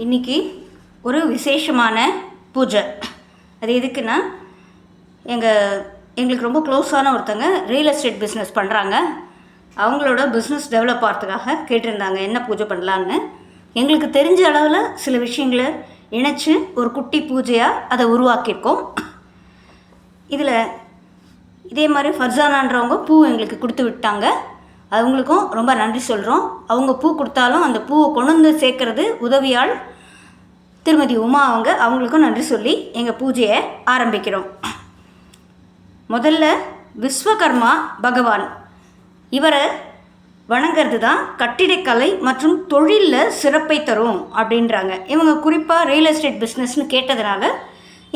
இன்றைக்கி ஒரு விசேஷமான பூஜை. அது எதுக்குன்னா, எங்களுக்கு ரொம்ப க்ளோஸான ஒருத்தங்க ரியல் எஸ்டேட் பிஸ்னஸ் பண்ணுறாங்க. அவங்களோட பிஸ்னஸ் டெவலப் ஆகிறதுக்காக கேட்டிருந்தாங்க என்ன பூஜை பண்ணலான்னு. எங்களுக்கு தெரிஞ்ச அளவில் சில விஷயங்களை இணைச்சி ஒரு குட்டி பூஜையாக அதை உருவாக்கியிருக்கோம். இதில் இதே மாதிரி ஃபர்சானான்றவங்க பூ எங்களுக்கு கொடுத்து விட்டாங்க. அவங்களுக்கும் ரொம்ப நன்றி சொல்கிறோம். அவங்க பூ கொடுத்தாலும் அந்த பூவை கொண்டு வந்து சேர்க்கறது உதவியால் திருமதி உமா அவங்களுக்கும் நன்றி சொல்லி எங்கள் பூஜையை ஆரம்பிக்கிறோம். முதல்ல விஸ்வகர்மா பகவான், இவரை வணங்கிறது தான் கட்டிடக்கலை மற்றும் தொழிலில் சிறப்பை தரும் அப்படின்றாங்க. இவங்க குறிப்பாக ரியல் எஸ்டேட் பிஸ்னஸ்னு கேட்டதுனால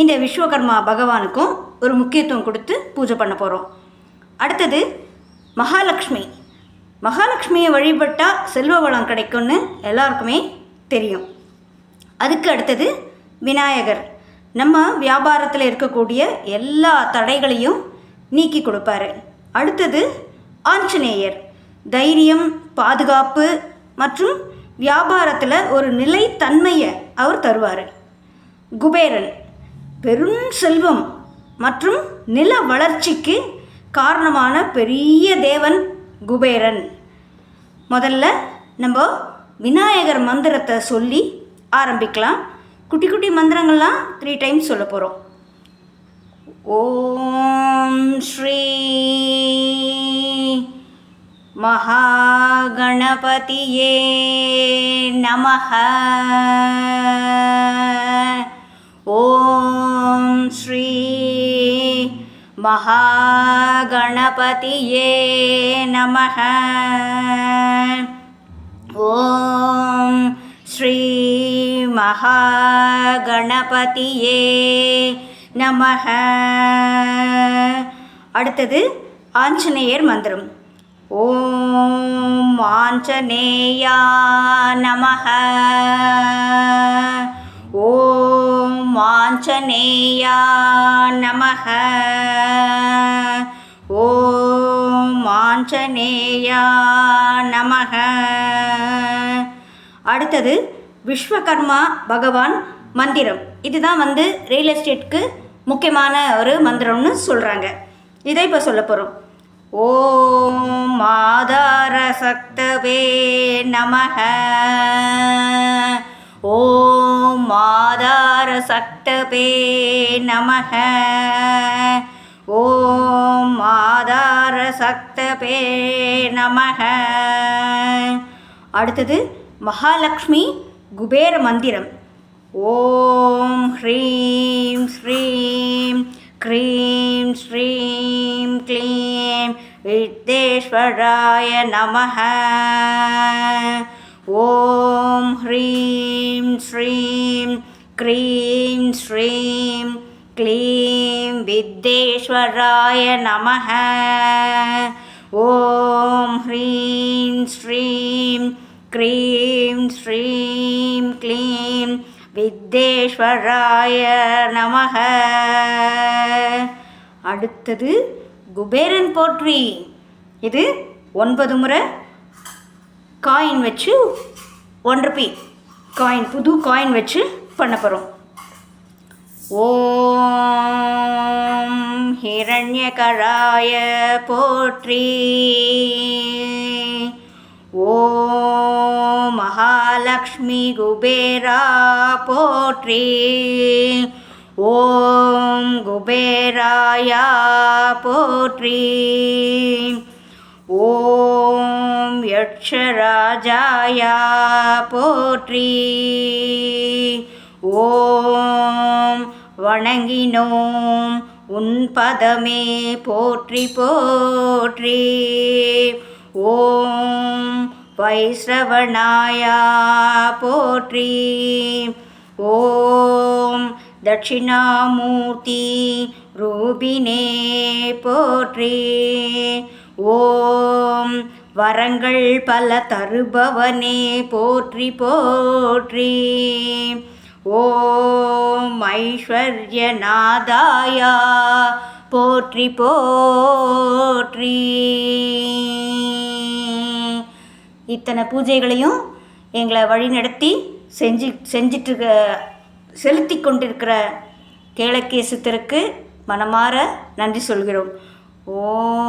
இந்த விஸ்வகர்மா பகவானுக்கும் ஒரு முக்கியத்துவம் கொடுத்து பூஜை பண்ண போகிறோம். அடுத்தது மகாலட்சுமியை வழிபட்டால் செல்வ வளம் கிடைக்கும்னு எல்லாருக்குமே தெரியும். அதுக்கு அடுத்தது விநாயகர், நம்ம வியாபாரத்தில் இருக்கக்கூடிய எல்லா தடைகளையும் நீக்கி கொடுப்பாரு. அடுத்தது ஆஞ்சநேயர், தைரியம், பாதுகாப்பு மற்றும் வியாபாரத்தில் ஒரு நிலைத்தன்மையை அவர் தருவார். குபேரன், பெரும் செல்வம் மற்றும் நில வளர்ச்சிக்கு காரணமான பெரிய தேவன் குபேரன். முதல்ல நம்ம விநாயகர் மந்திரத்தை சொல்லி ஆரம்பிக்கலாம். குட்டி குட்டி மந்திரங்கள்லாம் 3 டைம்ஸ் சொல்ல போகிறோம். ஓம் ஸ்ரீ மகாகணபதியே நமஹ. ஓம் ஸ்ரீ மகாகணபதியே நமஹ. ஓம் ஸ்ரீ மகாகணபதியே நமஹ. அடுத்தது ஆஞ்சநேயர் மந்திரம். ஓம் ஆஞ்சநேயா நமஹ. ஓம் ஆஞ்சநேயா நமஹ. ஓம் ஆஞ்சநேயா நமஹ. அடுத்தது விஸ்வகர்மா பகவான் மந்திரம். இதுதான் ரியல் எஸ்டேட்க்கு முக்கியமான ஒரு மந்திரம்னு சொல்கிறாங்க. இதை இப்போ சொல்ல போகிறோம். ஓம் ஆதார சக்தவே நமஹ. ஓம் ஆதார சக்தவே நமஹ. ஓம் ஆதார சக்தவே நமஹ. அடுத்தது மகாலட்சுமி குபேர மந்திரம். ஓம் ஹ்ரீம் ஸ்ரீம் க்ரீம் ஸ்ரீம் க்ளீம் வித்தேஸ்வராய நமஹ. ஓம் ஹ்ரீம் ஸ்ரீம் க்ரீம் ஸ்ரீம் க்ளீம் வித்தேஸ்வராய நமஹ. ஓம் ஹ்ரீம் ஸ்ரீம் க்ரீம் ஸ்ரீம் க்ளீம் வித்தேஸ்வராய நமஹ. அடுத்தது குபேரன் போற்றி. இது 9 முறை காயின் வச்சு 1 ரூபி காயின், புது காயின் வச்சு பண்ண போகிறோம். ஓம் ஹிரண்யகராய போற்றி. ஓம் மகாலட்சுமி குபேரா போற்றி. ஓம் குபேராயா போற்றி. ஓம் யக்ஷராஜாயா போற்றி. ஓம் வணங்கினோம் உன் பதமே போற்றி போற்றி. ஓம் வைஸ்ரவணாயா போற்றி. ஓம் தட்சிணாமூர்த்தி ரூபினே போற்றி. ஓம் வரங்கள் பல தருபவனே போற்றி போற்றி. ஓம் ஐஸ்வர்யநாதாயா போற்றி போற்றி. இத்தனை பூஜைகளையும் எங்களை வழிநடத்தி செஞ்சிட்ருக்க செலுத்தி கொண்டிருக்கிற கேளக்கிய சித்தருக்கு மனமாற நன்றி சொல்கிறோம். ஓம்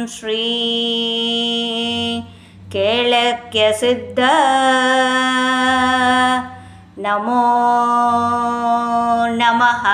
ஸ்ரீ கேளக்கிய சித்த நமோ நமஹ.